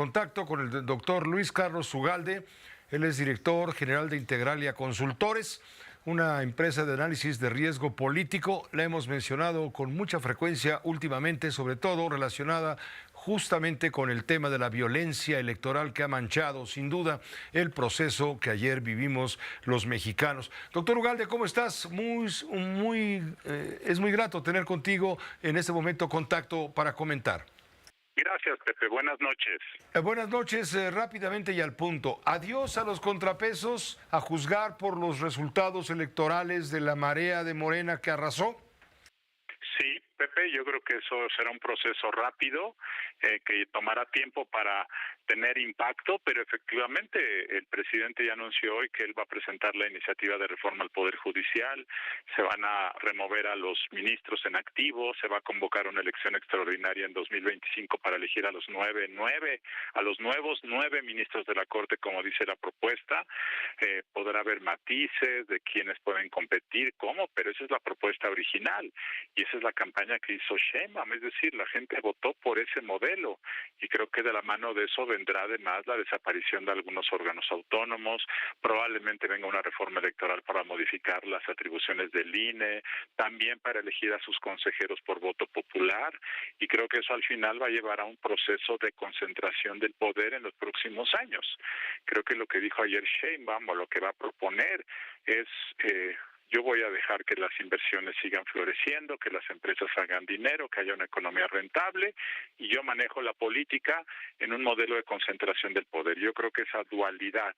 contacto con el doctor Luis Carlos Ugalde. Él es director general de Integralia Consultores, una empresa de análisis de riesgo político. La hemos mencionado con mucha frecuencia últimamente, sobre todo relacionada justamente con el tema de la violencia electoral que ha manchado sin duda el proceso que ayer vivimos los mexicanos. Doctor Ugalde, ¿cómo estás? Es muy grato tener contigo en este momento contacto para comentar. Gracias, Pepe. Buenas noches. Buenas noches, rápidamente y al punto. Adiós a los contrapesos, a juzgar por los resultados electorales de la marea de Morena que arrasó. Sí, Pepe, yo creo que eso será un proceso rápido, que tomará tiempo para tener impacto, pero efectivamente el presidente ya anunció hoy que él va a presentar la iniciativa de reforma al Poder Judicial, se van a remover a los ministros en activo, se va a convocar una elección extraordinaria en 2025 para elegir a los nuevos nueve ministros de la Corte, como dice la propuesta. Podrá haber matices de quiénes pueden competir, cómo, pero esa es la propuesta original y esa es la campaña que hizo Sheinbaum, es decir, la gente votó por ese modelo y creo que de la mano de eso vendrá además la desaparición de algunos órganos autónomos, probablemente venga una reforma electoral para modificar las atribuciones del INE, también para elegir a sus consejeros por voto popular, y creo que eso al final va a llevar a un proceso de concentración del poder en los próximos años. Creo que lo que dijo ayer Sheinbaum, o lo que va a proponer, es yo voy a dejar que las inversiones sigan floreciendo, que las empresas hagan dinero, que haya una economía rentable, y yo manejo la política en un modelo de concentración del poder. Yo creo que esa dualidad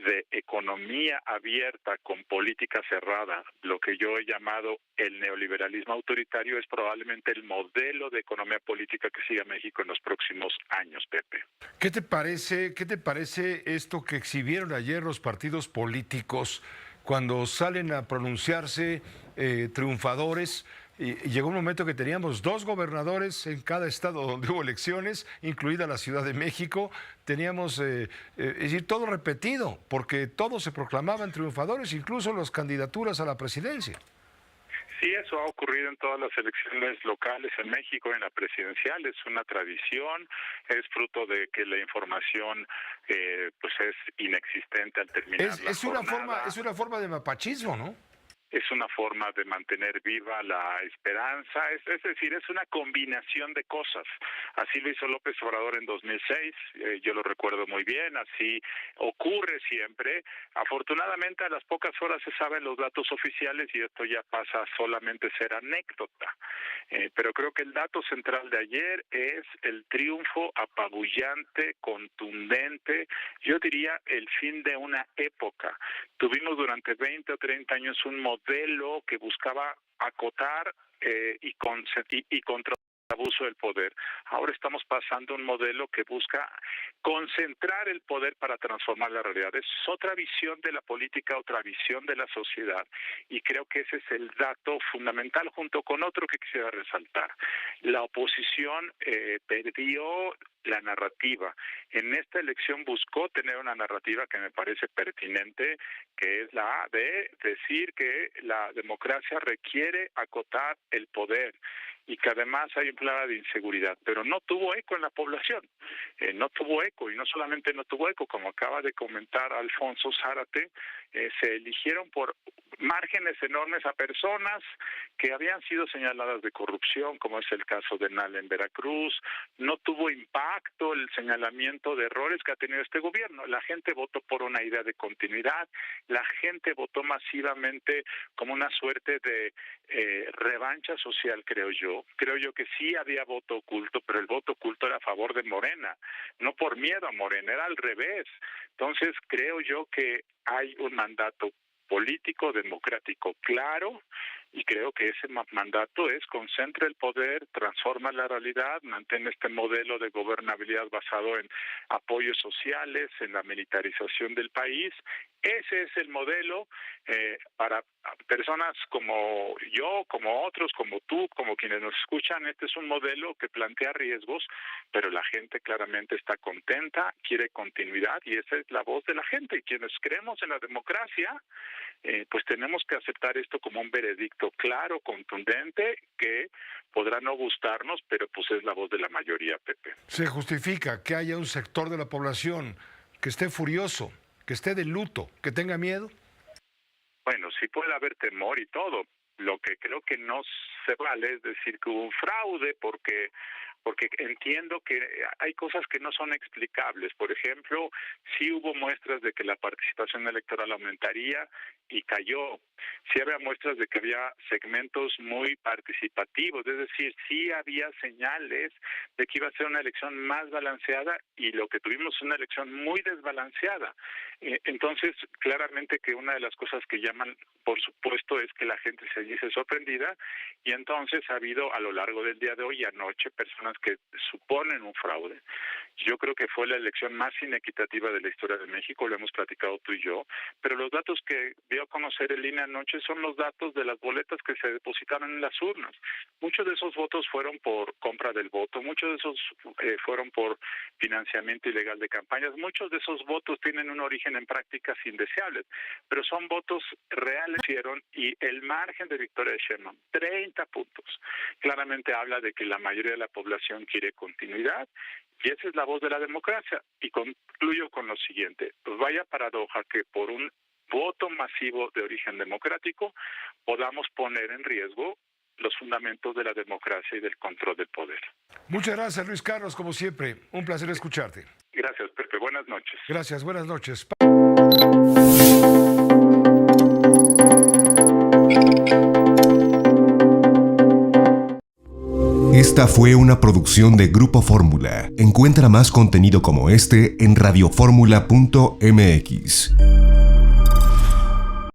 de economía abierta con política cerrada, lo que yo he llamado el neoliberalismo autoritario, es probablemente el modelo de economía política que siga México en los próximos años, Pepe. ¿Qué te parece esto que exhibieron ayer los partidos políticos cuando salen a pronunciarse triunfadores? Y llegó un momento que teníamos 2 gobernadores en cada estado donde hubo elecciones, incluida la Ciudad de México. Teníamos, es decir, todo repetido, porque todos se proclamaban triunfadores, incluso las candidaturas a la presidencia. Sí, eso ha ocurrido en todas las elecciones locales en México, en la presidencial, es una tradición, es fruto de que la información pues es inexistente al terminar la jornada. Es una forma de mapachismo, ¿no? Es una forma de mantener viva la esperanza, es decir, es una combinación de cosas. Así lo hizo López Obrador en 2006, yo lo recuerdo muy bien, así ocurre siempre. Afortunadamente a las pocas horas se saben los datos oficiales y esto ya pasa a solamente ser anécdota. Pero creo que el dato central de ayer es el triunfo apabullante, contundente, yo diría el fin de una época. Tuvimos durante 20 o 30 años un modelo que buscaba acotar y contra el abuso del poder. Ahora estamos pasando a un modelo que busca concentrar el poder para transformar la realidad. Es otra visión de la política, otra visión de la sociedad, y creo que ese es el dato fundamental, junto con otro que quisiera resaltar. La oposición perdió la narrativa. En esta elección buscó tener una narrativa que me parece pertinente, que es la de decir que la democracia requiere acotar el poder y que además hay un plaga de inseguridad, pero no tuvo eco en la población, no tuvo eco, y no solamente no tuvo eco, como acaba de comentar Alfonso Zárate, se eligieron por márgenes enormes a personas que habían sido señaladas de corrupción, como es el caso de Nala en Veracruz. No tuvo impacto el señalamiento de errores que ha tenido este gobierno. La gente votó por una idea de continuidad, la gente votó masivamente como una suerte de revancha social, creo yo. Creo yo que sí había voto oculto, pero el voto oculto era a favor de Morena, no por miedo a Morena, era al revés. Entonces creo yo que hay un mandato político, democrático claro, y creo que ese mandato es concentra el poder, transforma la realidad, mantiene este modelo de gobernabilidad basado en apoyos sociales, en la militarización del país. Ese es el modelo para personas como yo, como otros, como tú, como quienes nos escuchan. Este es un modelo que plantea riesgos, pero la gente claramente está contenta, quiere continuidad, y esa es la voz de la gente. Y quienes creemos en la democracia, pues tenemos que aceptar esto como un veredicto claro, contundente, que podrá no gustarnos, pero pues es la voz de la mayoría, Pepe. Se justifica que haya un sector de la población que esté furioso, que esté de luto, que tenga miedo. Bueno, sí puede haber temor y todo. Lo que creo que no se vale es decir que hubo un fraude, porque entiendo que hay cosas que no son explicables. Por ejemplo, sí hubo muestras de que la participación electoral aumentaría y cayó. Sí había muestras de que había segmentos muy participativos, es decir, sí había señales de que iba a ser una elección más balanceada, y lo que tuvimos es una elección muy desbalanceada. Entonces, claramente que una de las cosas que llaman, por supuesto, es que la gente se dice sorprendida, y entonces ha habido a lo largo del día de hoy y anoche personas que suponen un fraude. Yo creo que fue la elección más inequitativa de la historia de México, lo hemos platicado tú y yo, pero los datos que dio a conocer el INE anoche son los datos de las boletas que se depositaron en las urnas. Muchos de esos votos fueron por compra del voto, muchos de esos fueron por financiamiento ilegal de campañas, muchos de esos votos tienen un origen en prácticas indeseables, pero son votos reales, y el margen de victoria de Sheinbaum, 30 puntos, claramente habla de que la mayoría de la población quiere continuidad, y esa es la voz de la democracia. Y concluyo con lo siguiente: pues vaya paradoja que por un voto masivo de origen democrático podamos poner en riesgo los fundamentos de la democracia y del control del poder. Muchas gracias, Luis Carlos, como siempre. Un placer escucharte. Gracias, Pepe. Buenas noches. Gracias, buenas noches. Esta fue una producción de Grupo Fórmula. Encuentra más contenido como este en radioformula.mx.